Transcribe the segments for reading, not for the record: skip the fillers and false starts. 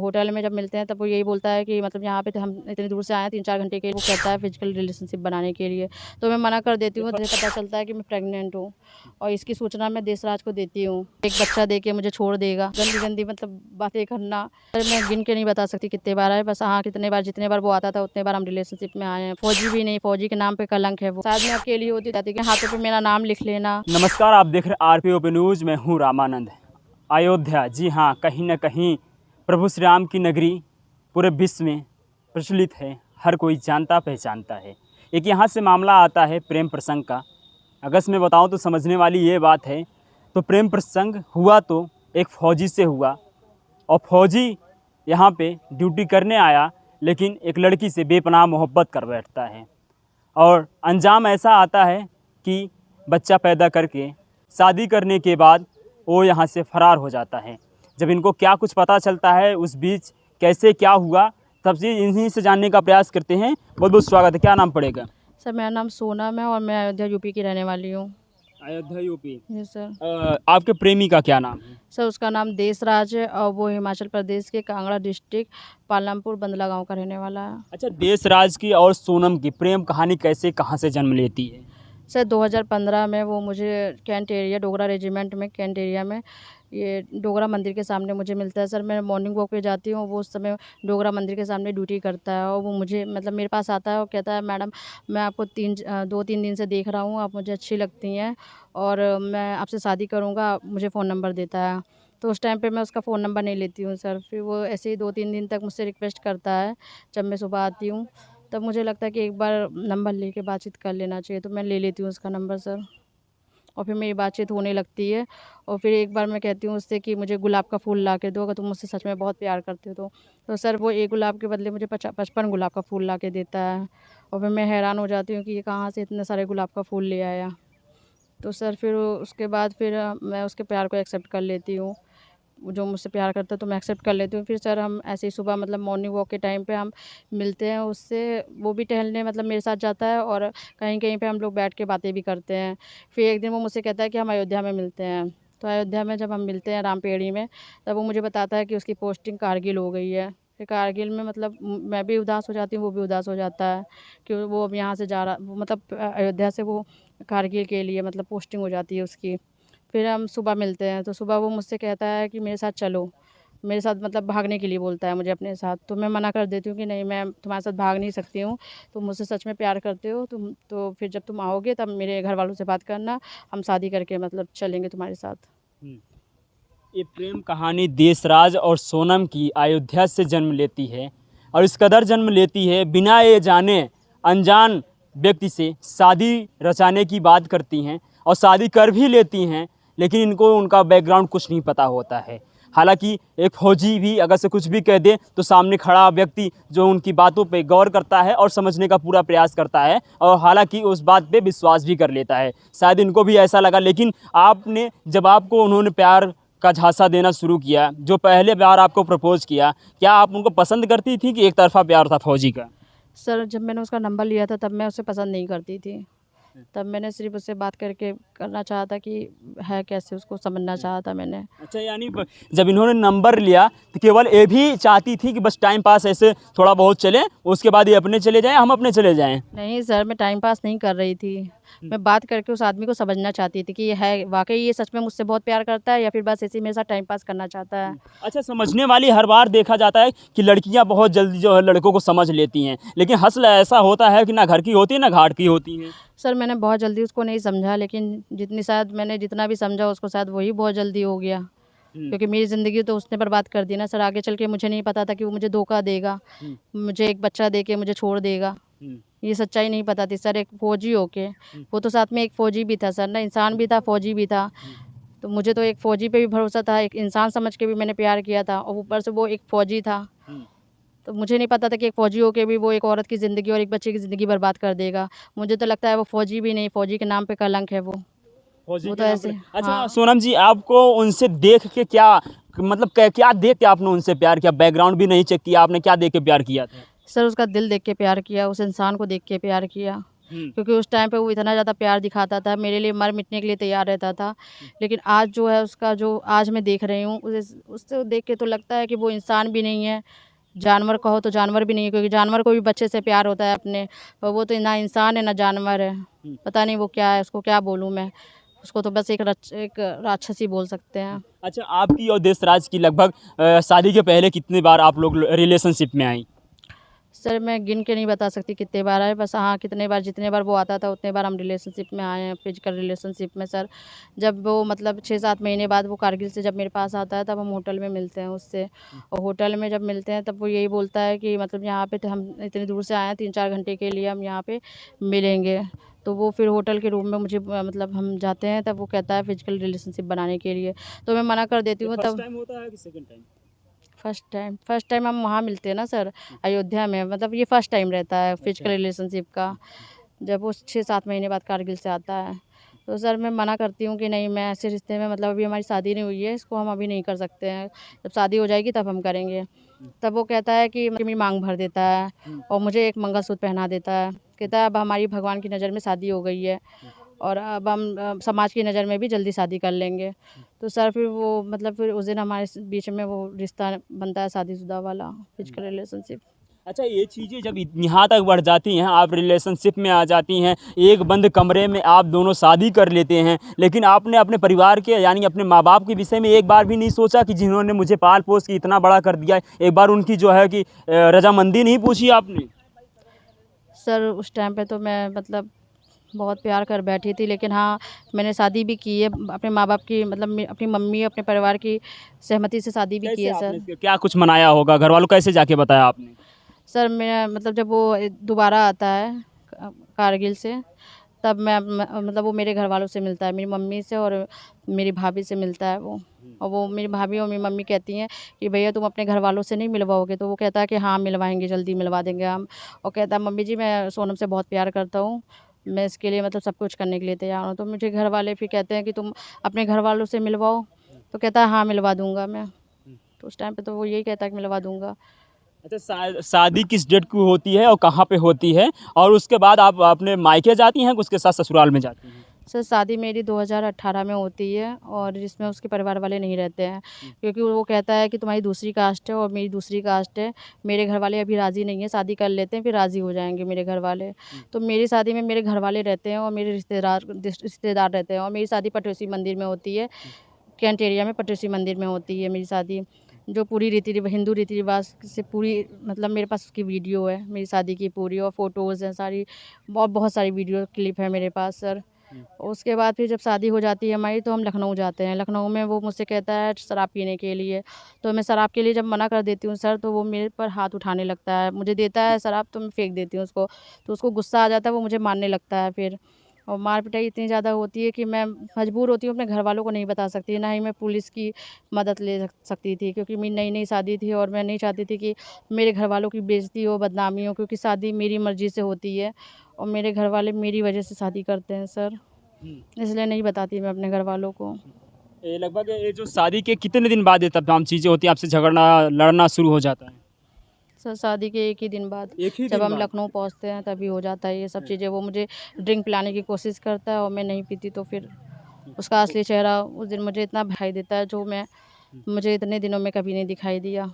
Hotel में जब मिलते हैं तब वो यही बोलता है कि मतलब यहाँ पे तो हम इतनी दूर से आए हैं 3-4 घंटे के लिए, वो कहता है फिजिकल रिलेशनशिप बनाने के लिए। तो मैं मना कर देती हूँ, मुझे पता चलता है कि मैं प्रेग्नेंट हूँ और इसकी सूचना मैं देशराज को देती हूँ। एक बच्चा दे के मुझे छोड़ देगा, गंदी गंदी मतलब बातें करना। मैं गिन के नहीं बता सकती कितने बार है, बस हाँ कितने बार, जितने बार वो आता था उतने बार हम रिलेशनशिप में आए हैं। फौजी भी नहीं, फौजी के नाम पे कलंक है वो। शायद मैं अकेली होती जाती कि हाथों पे मेरा नाम लिख लेना। नमस्कार, आप देख रहे आरपी ओपन न्यूज। मैं हूँ रामानंद। अयोध्या, जी हाँ, कहीं न कहीं प्रभु श्री राम की नगरी पूरे विश्व में प्रचलित है, हर कोई जानता पहचानता है। एक यहाँ से मामला आता है प्रेम प्रसंग का। अगर मैं बताऊँ तो समझने वाली ये बात है। तो प्रेम प्रसंग हुआ तो एक फ़ौजी से हुआ, और फौजी यहाँ पे ड्यूटी करने आया, लेकिन एक लड़की से बेपनाह मोहब्बत कर बैठता है और अंजाम ऐसा आता है कि बच्चा पैदा करके शादी करने के बाद वो यहाँ से फ़रार हो जाता है। जब इनको क्या कुछ पता चलता है, उस बीच कैसे क्या हुआ, तब से इन्हीं से जानने का प्रयास करते हैं। बहुत बहुत स्वागत है। क्या नाम पड़ेगा? सर मेरा नाम सोनम है और मैं अयोध्या यूपी की रहने वाली हूँ। अयोध्या यूपी। जी सर। आपके प्रेमी का क्या नाम है? सर उसका नाम देशराज है और वो हिमाचल प्रदेश के कांगड़ा डिस्ट्रिक्ट पालमपुर बंदला गांव का रहने वाला है। अच्छा, देशराज की और सोनम की प्रेम कहानी कैसे कहाँ से जन्म लेती है? सर 2015 में वो मुझे कैंट एरिया, डोगरा रेजिमेंट में कैंट एरिया में, ये डोगरा मंदिर के सामने मुझे मिलता है। सर मैं मॉर्निंग वॉक पे जाती हूँ, वो उस समय डोगरा मंदिर के सामने ड्यूटी करता है और वो मुझे मतलब मेरे पास आता है और कहता है मैडम मैं आपको 2-3 दिन से देख रहा हूँ, आप मुझे अच्छी लगती हैं और मैं आपसे शादी करूँगा, आप मुझे फ़ोन नंबर देता है। तो उस टाइम पे मैं उसका फ़ोन नंबर नहीं लेती हूँ सर। फिर वो ऐसे ही 2-3 दिन तक मुझसे रिक्वेस्ट करता है। जब मैं सुबह आती हूँ तब मुझे लगता है कि एक बार नंबर लेके बातचीत कर लेना चाहिए, तो मैं ले लेती हूँ उसका नंबर सर। और फिर मेरी बातचीत होने लगती है और फिर एक बार मैं कहती हूँ उससे कि मुझे गुलाब का फूल ला के दो, अगर तुम मुझसे सच में बहुत प्यार करते हो तो सर वो एक गुलाब के बदले मुझे 55 गुलाब का फूल ला के देता है। और फिर मैं हैरान हो जाती हूँ कि ये कहाँ से इतने सारे गुलाब का फूल ले आया। तो सर फिर उसके बाद फिर मैं उसके प्यार को एक्सेप्ट कर लेती हूँ। जो मुझसे प्यार करता है तो मैं एक्सेप्ट कर लेती हूँ। फिर सर हम ऐसे ही सुबह मतलब मॉर्निंग वॉक के टाइम पे हम मिलते हैं उससे, वो भी टहलने मतलब मेरे साथ जाता है और कहीं कहीं पे हम लोग बैठ के बातें भी करते हैं। फिर एक दिन वो मुझसे कहता है कि हम अयोध्या में मिलते हैं। तो अयोध्या में जब हम मिलते हैं रामपेड़ी में, तब वो मुझे बताता है कि उसकी पोस्टिंग कारगिल हो गई है। फिर कारगिल में मतलब मैं भी उदास हो जाती हूँ, वो भी उदास हो जाता है कि वो अब यहाँ से जा रहा, मतलब अयोध्या से वो कारगिल के लिए मतलब पोस्टिंग हो जाती है उसकी। फिर हम सुबह मिलते हैं तो सुबह वो मुझसे कहता है कि मेरे साथ चलो, मेरे साथ मतलब भागने के लिए बोलता है मुझे अपने साथ। तो मैं मना कर देती हूँ कि नहीं, मैं तुम्हारे साथ भाग नहीं सकती हूँ, तुम मुझसे सच में प्यार करते हो तुम, तो फिर जब तुम आओगे तब मेरे घर वालों से बात करना, हम शादी करके मतलब चलेंगे तुम्हारे साथ। ये प्रेम कहानी देशराज और सोनम की अयोध्या से जन्म लेती है, और इस कदर जन्म लेती है बिना ये जाने अनजान व्यक्ति से शादी रचाने की बात करती हैं और शादी कर भी लेती हैं, लेकिन इनको उनका बैकग्राउंड कुछ नहीं पता होता है। हालांकि एक फौजी भी अगर से कुछ भी कह दे तो सामने खड़ा व्यक्ति जो उनकी बातों पे गौर करता है और समझने का पूरा प्रयास करता है, और हालांकि उस बात पे विश्वास भी कर लेता है। शायद इनको भी ऐसा लगा। लेकिन आपने जब आपको उन्होंने प्यार का झांसा देना शुरू किया, जो पहले बार आपको प्रपोज किया, क्या आप उनको पसंद करती थी कि एक तरफा प्यार था फौजी का? सर जब मैंने उसका नंबर लिया था तब मैं उसे पसंद नहीं करती थी। तब मैंने सिर्फ उससे बात करके करना चाहा था कि है कैसे, उसको समझना चाहा था मैंने। अच्छा, यानी जब इन्होंने नंबर लिया तो केवल ये भी चाहती थी कि बस टाइम पास ऐसे थोड़ा बहुत चले, उसके बाद ये अपने चले जाएं, हम अपने चले जाएं? नहीं सर, मैं टाइम पास नहीं कर रही थी। मैं बात करके उस आदमी को समझना चाहती थी कि ये है वाकई ये सच में मुझसे बहुत प्यार करता है या फिर बस ऐसे ही मेरे साथ टाइम पास करना चाहता है। अच्छा, समझने वाली हर बार देखा जाता है कि लड़कियां बहुत जल्दी जो है लड़कों को समझ लेती हैं, लेकिन हसल ऐसा होता है कि ना घर की होती है ना घाट की होती है। सर मैंने बहुत जल्दी उसको नहीं समझा, लेकिन मैंने जितना भी समझा उसको शायद वही बहुत जल्दी हो गया, क्योंकि मेरी ज़िंदगी तो उसने बर्बाद कर दी ना सर। आगे चल के मुझे नहीं पता था कि वो मुझे धोखा देगा, मुझे एक बच्चा दे के मुझे छोड़ देगा। ये सच्चाई नहीं पता थी सर। एक फ़ौजी होके, वो तो साथ में एक फ़ौजी भी था सर ना, इंसान भी था फ़ौजी भी था। तो मुझे तो एक फ़ौजी पे भी भरोसा था, एक इंसान समझ के भी मैंने प्यार किया था और ऊपर से वो एक फ़ौजी था। तो मुझे नहीं पता था कि एक फ़ौजी होके भी वो एक औरत की ज़िंदगी और एक बच्चे की ज़िंदगी बर्बाद कर देगा। मुझे तो लगता है वो फ़ौजी भी नहीं, फ़ौजी के नाम पे कलंक है वो। फौजी वो के तो नाम ऐसे। पर। अच्छा हाँ सोनम जी, आपको उनसे देख के क्या मतलब क्या देख के आपने उनसे प्यार किया? बैकग्राउंड भी नहीं चेक किया आपने, क्या देख के प्यार किया था? सर, उसका दिल देख के प्यार किया, उस इंसान को देख के प्यार किया। क्योंकि उस टाइम पे वो इतना ज़्यादा प्यार दिखाता था, मेरे लिए मर मिटने के लिए तैयार रहता था। लेकिन आज जो है उसका जो आज मैं देख रही हूँ, उससे देख के तो लगता है कि वो इंसान भी नहीं है, जानवर कहो तो जानवर भी नहीं है, क्योंकि जानवर को भी बच्चे से प्यार होता है अपने, और वो तो ना इंसान है ना जानवर है। पता नहीं वो क्या है, उसको क्या बोलूँ मैं, उसको तो बस एक राक्षस ही बोल सकते हैं। अच्छा, आपकी और देशराज की लगभग शादी के पहले कितनी बार आप लोग रिलेशनशिप में आई? सर मैं गिन के नहीं बता सकती कितने बार आए, बस हाँ कितने बार, जितने बार वो आता था उतने बार हम रिलेशनशिप में आए हैं, फिजिकल रिलेशनशिप में सर। जब वो मतलब 6-7 महीने बाद वो कारगिल से जब मेरे पास आता है तब हम होटल में मिलते हैं उससे, और होटल में जब मिलते हैं तब वो यही बोलता है कि मतलब यहाँ पे तो हम इतनी दूर से आए हैं, 3-4 घंटे के लिए हम यहाँ पे मिलेंगे। तो वो फिर होटल के रूम में मुझे मतलब हम जाते हैं, तब वो कहता है फिजिकल रिलेशनशिप बनाने के लिए, तो मैं मना कर देती ये हूँ फर्स्ट तब। टाइम होता है कि सेकंड टाइम? फर्स्ट टाइम हम वहाँ मिलते हैं ना सर, अयोध्या में, मतलब ये फर्स्ट टाइम रहता है फिजिकल अच्छा। रिलेशनशिप का, जब वो 6-7 महीने बाद कारगिल से आता है। तो सर मैं मना करती हूँ कि नहीं, मैं ऐसे रिश्ते में, मतलब अभी हमारी शादी नहीं हुई है, इसको हम अभी नहीं कर सकते हैं, जब शादी हो जाएगी तब हम करेंगे। तब वो कहता है कि मेरी मांग भर देता है और मुझे एक मंगलसूत्र पहना देता है, कहता है अब हमारी भगवान की नज़र में शादी हो गई है और अब हम समाज की नज़र में भी जल्दी शादी कर लेंगे। तो सर फिर वो मतलब फिर उस दिन हमारे बीच में वो रिश्ता बनता है शादीशुदा वाला, फिजिकल रिलेशनशिप। अच्छा, ये चीज़ें जब यहाँ तक बढ़ जाती हैं, आप रिलेशनशिप में आ जाती हैं, एक बंद कमरे में आप दोनों शादी कर लेते हैं, लेकिन आपने अपने परिवार के यानी अपने माँ बाप के विषय में एक बार भी नहीं सोचा कि जिन्होंने मुझे पाल पोस के इतना बड़ा कर दिया है, एक बार उनकी जो है कि रजामंदी नहीं पूछी आपने? सर उस टाइम पे तो मैं मतलब बहुत प्यार कर बैठी थी, लेकिन हाँ मैंने शादी भी की है अपने माँ बाप की, मतलब अपनी मम्मी अपने परिवार की सहमति से शादी भी की कैसे है आपने सर। इसके क्या कुछ मनाया होगा? घर वालों कैसे जाके बताया आपने? सर मैं मतलब जब वो दोबारा आता है कारगिल से, तब मतलब वो मेरे घर वालों से मिलता है, मेरी मम्मी से और मेरी भाभी से मिलता है वो, और वो मेरी भाभी और मेरी मम्मी कहती हैं कि भैया तुम अपने घर वालों से नहीं मिलवाओगे, तो वो कहता है कि हाँ मिलवाएंगे, जल्दी मिलवा देंगे हम। और कहता है मम्मी जी मैं सोनम से बहुत प्यार करता हूँ, मैं इसके लिए मतलब सब कुछ करने के लिए तैयार हूँ। तो मुझे घर वाले फिर कहते हैं कि तुम अपने घर वालों से मिलवाओ, तो कहता है हाँ मिलवा दूंगा मैं। तो उस टाइम पे तो वो यही कहता है कि मिलवा दूंगा। अच्छा, शादी किस डेट को होती है और कहाँ पे होती है? और उसके बाद आप अपने मायके जाती हैं कि उसके साथ ससुराल में जाती हैं? सर शादी मेरी 2018 में होती है, और जिसमें उसके परिवार वाले नहीं रहते हैं, क्योंकि वो कहता है कि तुम्हारी दूसरी कास्ट है और मेरी दूसरी कास्ट है, मेरे घर वाले अभी राज़ी नहीं है, शादी कर लेते हैं फिर राज़ी हो जाएंगे मेरे घर वाले। तो मेरी शादी में मेरे घर वाले रहते हैं और मेरे रिश्तेदार रहते हैं, और मेरी शादी पटोसी मंदिर में होती है, कैंट एरिया में पटोसी मंदिर में होती है मेरी शादी, जो पूरी हिंदू रीति रिवाज से पूरी, मतलब मेरे पास उसकी वीडियो है मेरी शादी की पूरी, और फ़ोटोज़ हैं सारी, बहुत सारी वीडियो क्लिप है मेरे पास सर। उसके बाद फिर जब शादी हो जाती है हमारी, तो हम लखनऊ जाते हैं, लखनऊ में वो मुझसे कहता है शराब पीने के लिए, तो मैं शराब के लिए जब मना कर देती हूँ सर, तो वो मेरे पर हाथ उठाने लगता है, मुझे देता है शराब तो मैं फेंक देती हूँ उसको, तो उसको गुस्सा आ जाता है, वो मुझे मारने लगता है फिर, और मार पिटाई इतनी ज़्यादा होती है कि मैं मजबूर होती हूँ, अपने घर वालों को नहीं बता सकती, ना ही मैं पुलिस की मदद ले सकती थी, क्योंकि मेरी नई नई शादी थी और मैं नहीं चाहती थी कि मेरे घर वालों की बेइज्जती हो, बदनामी हो, क्योंकि शादी मेरी मर्ज़ी से होती है और मेरे घर वाले मेरी वजह से शादी करते हैं सर, इसलिए नहीं बताती मैं अपने घर वालों को। ये लगभग ये जो शादी के कितने दिन बाद ये तमाम चीज़ें होती हैं, आपसे झगड़ना लड़ना शुरू हो जाता है? सर शादी के एक ही दिन बाद, एक ही जब दिन हम बाद? लखनऊ पहुंचते हैं तभी हो जाता है ये सब चीज़ें, वो मुझे ड्रिंक पिलाने की कोशिश करता है और मैं नहीं पीती, तो फिर उसका असली चेहरा उस दिन मुझे इतना दिखाई देता है, जो मैं मुझे इतने दिनों में कभी नहीं दिखाई दिया।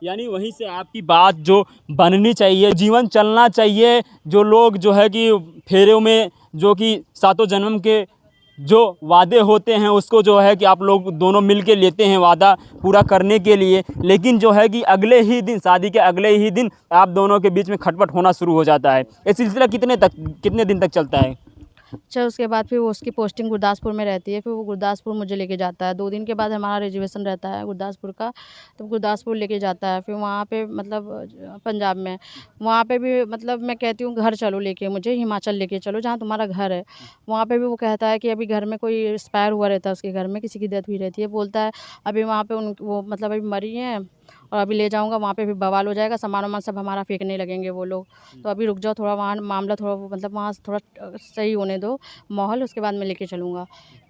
यानी वहीं से आपकी बात जो बननी चाहिए, जीवन चलना चाहिए, जो लोग जो है कि फेरों में जो कि सातों जन्म के जो वादे होते हैं उसको जो है कि आप लोग दोनों मिल के लेते हैं वादा पूरा करने के लिए, लेकिन जो है कि अगले ही दिन, शादी के अगले ही दिन आप दोनों के बीच में खटपट होना शुरू हो जाता है। ये सिलसिला कितने दिन तक चलता है? अच्छा उसके बाद फिर वो उसकी पोस्टिंग गुरदासपुर में रहती है, फिर वो गुरदासपुर मुझे लेके जाता है, 2 दिन के बाद हमारा रिजर्वेशन रहता है गुरदासपुर का, तो गुरदासपुर लेके जाता है, फिर वहाँ पे मतलब पंजाब में, वहाँ पे भी मतलब मैं कहती हूँ घर चलो लेके मुझे, हिमाचल लेके चलो जहाँ तुम्हारा घर है, वहाँ पे भी वो कहता है कि अभी घर में कोई एक्सपायर हुआ रहता है, उसके घर में किसी की डेथ हुई रहती है, बोलता है अभी वहाँ पे उन वो मतलब अभी मरी हैं और अभी ले जाऊँगा वहाँ पे भी बवाल हो जाएगा, सामान-वामान सब हमारा फेंकने लगेंगे वो लोग। तो अभी रुक जाओ थोड़ा, वहाँ मामला थोड़ा वो मतलब वहाँ थोड़ा सही होने दो माहौल, उसके बाद मैं लेके चलूँगा।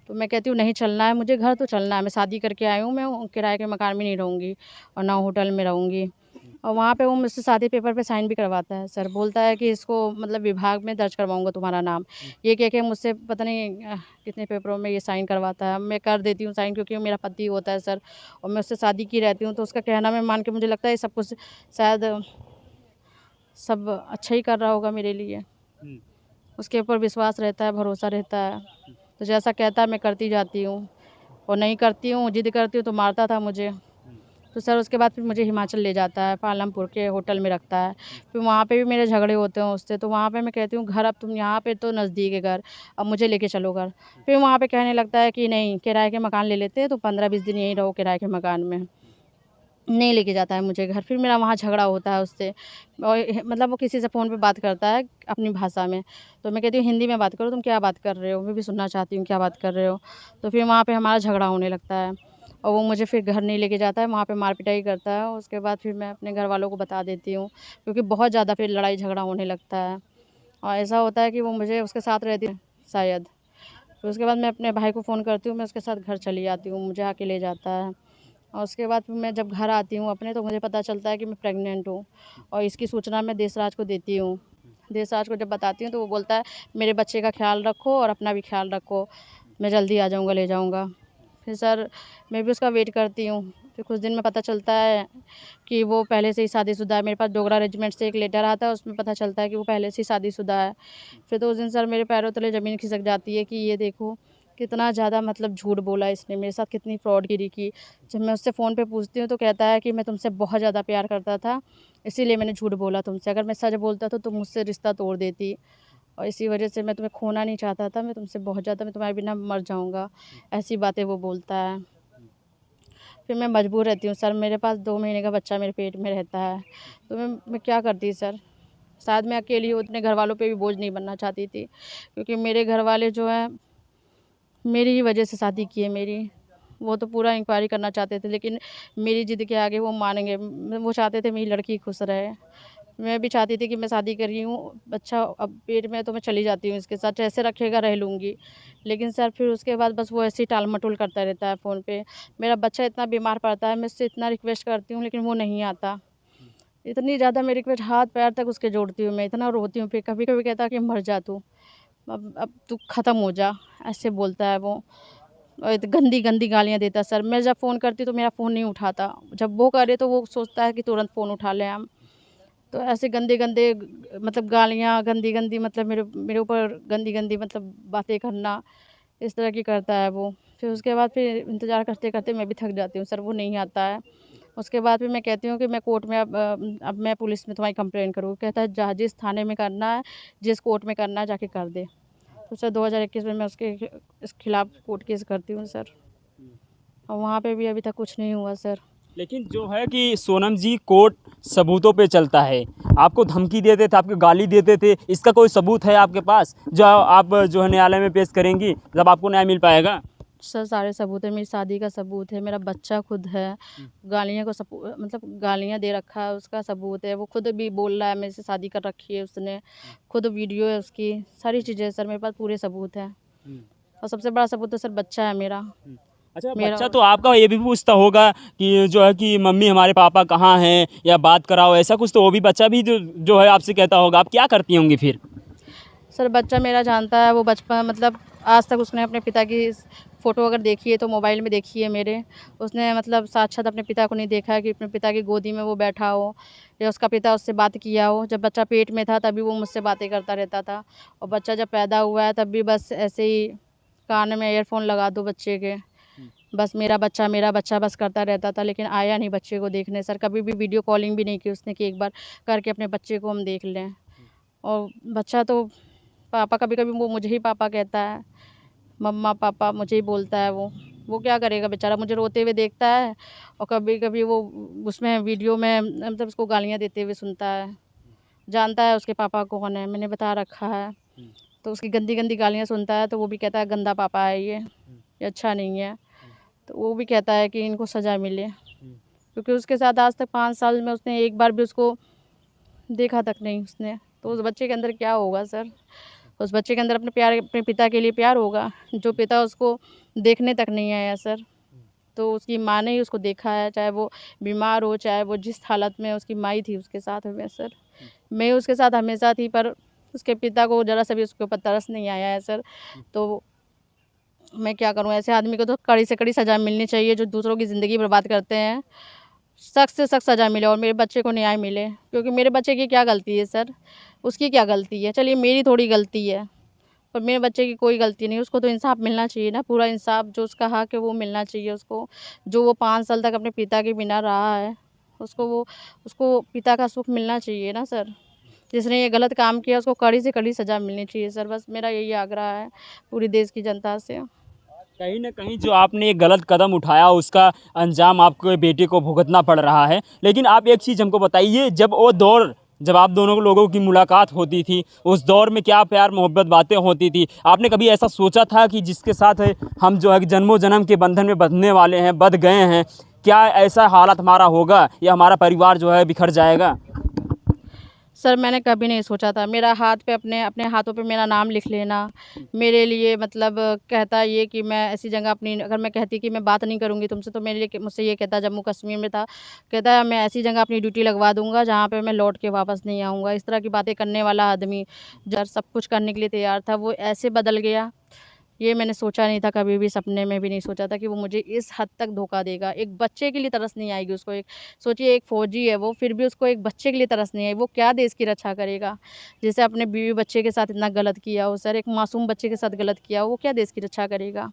तो मैं कहती हूँ नहीं चलना है मुझे, घर तो चलना है, मैं शादी करके आई हूँ, मैं किराए के मकान में नहीं रहूँगी और ना होटल में रहूँगी। और वहाँ पे वो मुझसे शादी पेपर पे साइन भी करवाता है सर। बोलता है कि इसको मतलब विभाग में दर्ज करवाऊँगा तुम्हारा नाम। ये कह के मुझसे पता नहीं कितने पेपरों में ये साइन करवाता है। मैं कर देती हूँ साइन क्योंकि वो मेरा पति होता है सर और मैं उससे शादी की रहती हूँ, तो उसका कहना मैं मान के मुझे लगता है सब कुछ शायद सब अच्छा ही कर रहा होगा मेरे लिए। उसके ऊपर विश्वास रहता है, भरोसा रहता है। तो जैसा कहता है मैं करती जाती हूँ और नहीं करती हूँ, ज़िद करती हूँ तो मारता था मुझे। तो सर उसके बाद फिर मुझे हिमाचल ले जाता है, पालमपुर के होटल में रखता है। फिर वहाँ पे भी मेरे झगड़े होते हैं उससे, तो वहाँ पे मैं कहती हूँ घर अब तुम यहाँ पे तो नज़दीक है घर, अब मुझे लेके चलो घर। फिर वहाँ पे कहने लगता है कि नहीं किराए के मकान ले लेते हैं, तो 15-20 दिन यहीं रहो किराए के मकान में। नहीं लेके जाता है मुझे घर। फिर मेरा वहाँ झगड़ा होता है उससे और मतलब वो किसी से फ़ोन पे बात करता है अपनी भाषा में, तो मैं कहती हूँ हिंदी में बात करो, तुम क्या बात कर रहे हो? मैं भी सुनना चाहती हूँ क्या बात कर रहे हो? तो फिर वहाँ पे हमारा झगड़ा होने लगता है और वो मुझे फिर घर नहीं लेके जाता है, वहाँ पे मार पिटाई करता है। उसके बाद फिर मैं अपने घर वालों को बता देती हूँ क्योंकि बहुत ज़्यादा फिर लड़ाई झगड़ा होने लगता है और ऐसा होता है कि वो मुझे उसके साथ रहती है शायद। फिर उसके बाद मैं अपने भाई को फ़ोन करती हूँ, मैं उसके साथ घर चली जाती हूँ, मुझे आके ले जाता है। और उसके बाद फिर मैं जब घर आती हूँ अपने, तो मुझे पता चलता है कि मैं प्रेग्नेंट हूँ और इसकी सूचना मैं देशराज को देती हूँ। देशराज को जब बताती हूँ तो वो बोलता है मेरे बच्चे का ख्याल रखो और अपना भी ख्याल रखो, मैं जल्दी आ जाऊँगा, ले जाऊँगा। फिर सर मैं भी उसका वेट करती हूँ। फिर कुछ दिन में पता चलता है कि वो पहले से ही शादीशुदा है। मेरे पास डोगरा रेजिमेंट से एक लेटर आता है, उसमें पता चलता है कि वो पहले से ही शादीशुदा है। फिर तो उस दिन सर मेरे पैरों तले ज़मीन खिसक जाती है कि ये देखो कितना ज़्यादा मतलब झूठ बोला इसने मेरे साथ, कितनी फ्रॉडगिरी की। जब मैं उससे फ़ोन पे पूछती हूँ तो कहता है कि मैं तुमसे बहुत ज़्यादा प्यार करता था, इसीलिए मैंने झूठ बोला तुमसे। अगर मैं सच बोलता तो तुम मुझसे रिश्ता तोड़ देती और इसी वजह से मैं तुम्हें खोना नहीं चाहता था, मैं तुमसे बहुत ज़्यादा, मैं तुम्हारे बिना मर जाऊँगा। ऐसी बातें वो बोलता है। फिर मैं मजबूर रहती हूँ सर, मेरे पास 2 महीने का बच्चा मेरे पेट में रहता है, तो मैं क्या करती सर? शायद मैं अकेली हूँ, इतने घरवालों पे भी बोझ नहीं बनना चाहती थी, क्योंकि मेरे घरवाले जो हैं मेरी ही वजह से शादी की है मेरी। वो तो पूरा इंक्वायरी करना चाहते थे, लेकिन मेरी ज़िद के आगे वो मानेंगे। वो चाहते थे मेरी लड़की खुश रहे। मैं भी चाहती थी कि मैं शादी कर रही हूँ, बच्चा अब पेट में है तो मैं चली जाती हूँ इसके साथ, जैसे रखेगा रह लूँगी। लेकिन सर फिर उसके बाद बस वो ऐसे ही टाल-मटोल करता रहता है फ़ोन पे। मेरा बच्चा इतना बीमार पड़ता है, मैं उससे इतना रिक्वेस्ट करती हूँ लेकिन वो नहीं आता। इतनी ज़्यादा मैं रिक्वेस्ट हाथ-पैर तक उसके जोड़ती हूँ मैं, इतना रोती हूँ, फिर कभी-कभी कहता है कि मर जा तू। अब तू ख़त्म हो जा, ऐसे बोलता है वो। और इत गंदी-गंदी गालियाँ देता है सर। मैं जब फ़ोन करती हूँ तो मेरा फ़ोन नहीं उठाता। जब वो करे तो वो सोचता है कि तुरंत फ़ोन उठा लें हम। तो ऐसे गंदे-गंदे मतलब गालियाँ, गंदी-गंदी मतलब मेरे मेरे ऊपर गंदी-गंदी मतलब बातें करना, इस तरह की करता है वो। फिर उसके बाद फिर इंतज़ार करते-करते मैं भी थक जाती हूँ सर, वो नहीं आता है। उसके बाद फिर मैं कहती हूँ कि मैं कोर्ट में अब मैं पुलिस में तुम्हारी कंप्लेंट करूँ। कहता है जा जिस थाने में करना है, जिस कोर्ट में करना है जाके कर दे। तो सर 2021 में मैं उसके इस खिलाफ़ कोर्ट केस करती हूँ सर, और वहाँ पे भी अभी तक कुछ नहीं हुआ सर। लेकिन जो है कि सोनम जी कोर्ट सबूतों पे चलता है। आपको धमकी देते थे, आपको गाली देते थे, इसका कोई सबूत है आपके पास जो आप जो है न्यायालय में पेश करेंगी जब आपको न्याय मिल पाएगा? सर सारे सबूत है, मेरी शादी का सबूत है, मेरा बच्चा खुद है, गालियाँ को मतलब गालियाँ दे रखा है उसका सबूत है, वो खुद भी बोल रहा है मेरे से शादी कर रखी है उसने, खुद वीडियो है उसकी, सारी चीज़ें हैं सर, मेरे पास पूरे सबूत हैं। और सबसे बड़ा सबूत तो सर बच्चा है मेरा। अच्छा, मेरा बच्चा तो आपका ये भी पूछता होगा कि जो है कि मम्मी हमारे पापा कहाँ हैं या बात कराओ, ऐसा कुछ तो वो भी बच्चा भी जो है आपसे कहता होगा। आप क्या करती होंगी फिर? सर बच्चा मेरा जानता है, वो बचपन मतलब आज तक उसने अपने पिता की फ़ोटो अगर देखी है तो मोबाइल में देखी है मेरे। उसने मतलब साक्षात अपने पिता को नहीं देखा है कि अपने पिता की गोदी में वो बैठा हो या उसका पिता उससे बात किया हो। जब बच्चा पेट में था तभी वो मुझसे बातें करता रहता था, और बच्चा जब पैदा हुआ है तब भी बस ऐसे ही कान में ईयरफ़ोन लगा दो बच्चे के, बस मेरा बच्चा बस करता रहता था, लेकिन आया नहीं बच्चे को देखने सर। कभी भी वीडियो कॉलिंग भी नहीं की उसने कि एक बार करके अपने बच्चे को हम देख लें। और बच्चा तो पापा, कभी-कभी वो मुझे ही पापा कहता है, मम्मा पापा मुझे ही बोलता है वो क्या करेगा बेचारा, मुझे रोते हुए देखता है और कभी-कभी वो उसमें वीडियो में मतलब उसको गालियाँ देते हुए सुनता है। जानता है उसके पापा कौन है, मैंने बता रखा है। तो उसकी गंदी-गंदी गालियाँ सुनता है तो वो भी कहता है गंदा पापा है ये अच्छा नहीं है। तो वो भी कहता है कि इनको सज़ा मिले, क्योंकि उसके साथ आज तक 5 साल में उसने एक बार भी उसको देखा तक नहीं उसने। तो उस बच्चे के अंदर क्या होगा सर? उस बच्चे के अंदर अपने पिता के लिए प्यार होगा, जो पिता उसको देखने तक नहीं आया सर। तो उसकी माँ ने ही उसको देखा है, चाहे वो बीमार हो, चाहे वो जिस हालत में उसकी माँ थी उसके साथ में सर। मैं उसके साथ हमेशा थी, पर उसके पिता को ज़रा सा भी उसके ऊपर तरस नहीं आया है सर। तो मैं क्या करूँ, ऐसे आदमी को तो कड़ी से कड़ी सज़ा मिलनी चाहिए जो दूसरों की ज़िंदगी बर्बाद करते हैं। सख्त से सख्त सज़ा मिले और मेरे बच्चे को न्याय मिले, क्योंकि मेरे बच्चे की क्या गलती है सर? उसकी क्या गलती है? चलिए मेरी थोड़ी गलती है, पर मेरे बच्चे की कोई गलती नहीं है। उसको तो इंसाफ़ मिलना चाहिए ना, पूरा इंसाफ़ जो उसका हक़ है वो मिलना चाहिए उसको। जो वो 5 साल तक अपने पिता के बिना रहा है, उसको पिता का सुख मिलना चाहिए ना सर। जिसने ये गलत काम किया उसको कड़ी से कड़ी सज़ा मिलनी चाहिए सर, बस मेरा यही आग्रह है पूरी देश की जनता से। कहीं न कहीं जो आपने एक गलत कदम उठाया उसका अंजाम आपके बेटे को भुगतना पड़ रहा है। लेकिन आप एक चीज़ हमको बताइए, जब वो दौर जब आप दोनों लोगों की मुलाकात होती थी, उस दौर में क्या प्यार मोहब्बत बातें होती थी? आपने कभी ऐसा सोचा था कि जिसके साथ हम जो है कि जन्मों-जन्म के बंधन में बँधने वाले हैं, बँध गए हैं, क्या ऐसा हालत हमारा होगा या हमारा परिवार जो है बिखर जाएगा? सर मैंने कभी नहीं सोचा था। मेरा हाथ पे अपने अपने हाथों पे मेरा नाम लिख लेना मेरे लिए मतलब कहता ये कि मैं ऐसी जगह अपनी, अगर मैं कहती कि मैं बात नहीं करूँगी तुमसे, तो मेरे लिए मुझसे ये कहता, जम्मू कश्मीर में था, कहता है मैं ऐसी जगह अपनी ड्यूटी लगवा दूँगा जहाँ पे मैं लौट के वापस नहीं आऊँगा। इस तरह की बातें करने वाला आदमी जब सब कुछ करने के लिए तैयार था, वो ऐसे बदल गया। ये मैंने सोचा नहीं था, कभी भी सपने में भी नहीं सोचा था कि वो मुझे इस हद तक धोखा देगा। एक बच्चे के लिए तरस नहीं आएगी उसको, एक सोचिए एक फ़ौजी है वो, फिर भी उसको एक बच्चे के लिए तरस नहीं आई। वो क्या देश की रक्षा करेगा? जैसे अपने बीवी बच्चे के साथ इतना गलत किया हो सर, एक मासूम बच्चे के साथ गलत किया हो, वो क्या देश की रक्षा करेगा?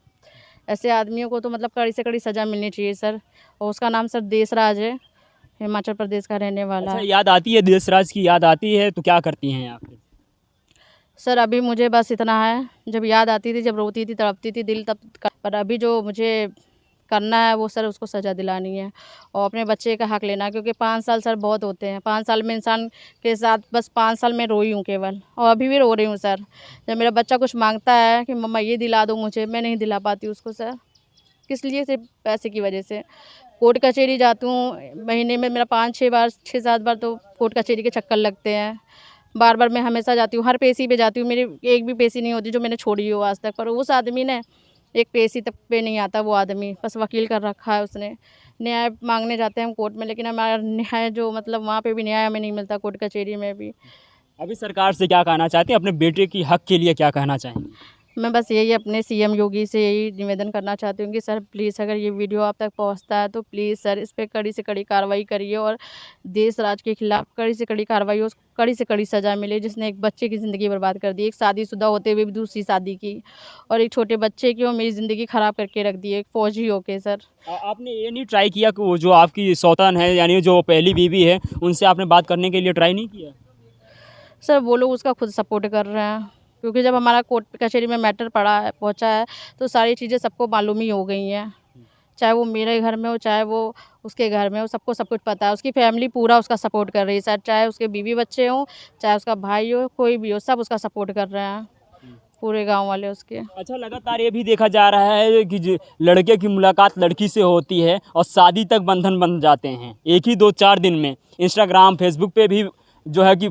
ऐसे आदमियों को तो मतलब कड़ी से कड़ी सज़ा मिलनी चाहिए सर। और उसका नाम सर देशराज है, हिमाचल प्रदेश का रहने वाला अच्छा, है। याद आती है देशराज की याद आती है तो क्या करती हैं आप फिर? सर अभी मुझे बस इतना है, जब याद आती थी, जब रोती थी, तड़पती थी दिल तब पर अभी जो मुझे करना है वो सर उसको सज़ा दिलानी है और अपने बच्चे का हक़ लेना है, क्योंकि 5 साल सर बहुत होते हैं। 5 साल में इंसान के साथ बस 5 साल में रोई हूँ केवल, और अभी भी रो रही हूँ सर। जब मेरा बच्चा कुछ माँगता है कि मम्मा ये दिला दो मुझे, मैं नहीं दिला पाती उसको सर। किस लिए? सिर्फ़ पैसे की वजह से। कोर्ट कचहरी जाती हूँ, महीने में मेरा 5-6 बार 6-7 बार तो कोर्ट कचहरी के चक्कर लगते हैं। बार-बार मैं हमेशा जाती हूँ, हर पेशी पे जाती हूँ, मेरी एक भी पेशी नहीं होती जो मैंने छोड़ी हो आज तक। पर उस आदमी ने एक पेशी तक पे नहीं आता, वो आदमी बस वकील कर रखा है उसने। न्याय माँगने जाते हैं हम कोर्ट में, लेकिन हमारा न्याय जो मतलब वहाँ पे भी न्याय हमें नहीं मिलता, कोर्ट कचहरी में भी। अभी सरकार से क्या कहना चाहते हैं? अपने बेटे की हक़ के लिए क्या कहना चाहेंगे? मैं बस यही अपने सीएम योगी से यही निवेदन करना चाहती हूँ कि सर प्लीज़, अगर ये वीडियो आप तक पहुँचता है तो प्लीज़ सर इस पे कड़ी से कड़ी कार्रवाई करिए और देश राज के खिलाफ कड़ी से कड़ी कार्रवाई हो, कड़ी से कड़ी सज़ा मिले, जिसने एक बच्चे की ज़िंदगी बर्बाद कर दी, एक शादीशुदा होते हुए भी दूसरी शादी की, और एक छोटे बच्चे की और मेरी ज़िंदगी ख़राब करके रख दी, एक फ़ौजी होके सर। आपने ये नहीं ट्राई किया कि वो जो आपकी सौतन है यानी जो पहली बीवी है, उनसे आपने बात करने के लिए ट्राई नहीं किया? सर वो लोग उसका खुद सपोर्ट कर रहे हैं, क्योंकि जब हमारा कोर्ट कचहरी में मैटर पहुँचा है तो सारी चीज़ें सबको मालूम ही हो गई हैं। चाहे वो मेरे घर में हो, चाहे वो उसके घर में हो, सबको सब कुछ पता है। उसकी फैमिली पूरा उसका सपोर्ट कर रही है सर, चाहे उसके बीवी बच्चे हों, चाहे उसका भाई हो, कोई भी हो, सब उसका सपोर्ट कर रहे हैं, पूरे गाँव वाले उसके। अच्छा, लगातार ये भी देखा जा रहा है कि लड़के की मुलाकात लड़की से होती है और शादी तक बंधन बन जाते हैं एक ही 2-4 दिन में। इंस्टाग्राम, फेसबुक पे भी जो है कि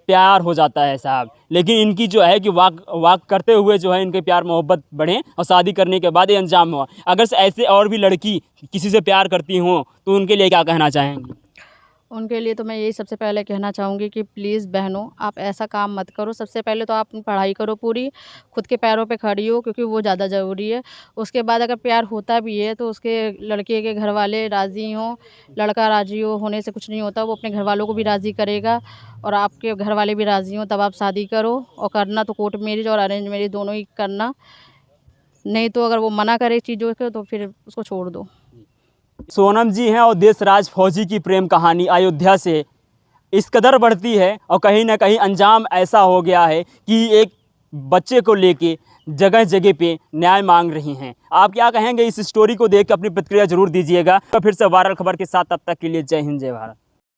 प्यार हो जाता है साहब। लेकिन इनकी जो है कि वाक करते हुए जो है इनके प्यार मोहब्बत बढ़े और शादी करने के बाद ये अंजाम हुआ। अगर से ऐसे और भी लड़की किसी से प्यार करती हों तो उनके लिए क्या कहना चाहेंगी? उनके लिए तो मैं यही सबसे पहले कहना चाहूँगी कि प्लीज़ बहनों, आप ऐसा काम मत करो। सबसे पहले तो आप अपनी पढ़ाई करो पूरी, खुद के पैरों पे खड़ी हो, क्योंकि वो ज़्यादा ज़रूरी है। उसके बाद अगर प्यार होता भी है तो उसके लड़के के घर वाले राज़ी हों, लड़का राज़ी हो, होने से कुछ नहीं होता। वो अपने घर वालों को भी राज़ी करेगा और आपके घर वाले भी राज़ी हों, तब आप शादी करो, और करना तो कोर्ट मैरिज और अरेंज मैरिज दोनों ही करना। नहीं तो अगर वो मना करे चीज़ों को तो फिर उसको छोड़ दो। सोनम जी हैं और देशराज फौजी की प्रेम कहानी अयोध्या से इस कदर बढ़ती है और कहीं ना कहीं अंजाम ऐसा हो गया है कि एक बच्चे को लेके जगह जगह पे न्याय मांग रही हैं। आप क्या कहेंगे इस स्टोरी को देख के? अपनी प्रतिक्रिया जरूर दीजिएगा। तो फिर से वायरल खबर के साथ, तब तक के लिए जय हिंद, जय भारत।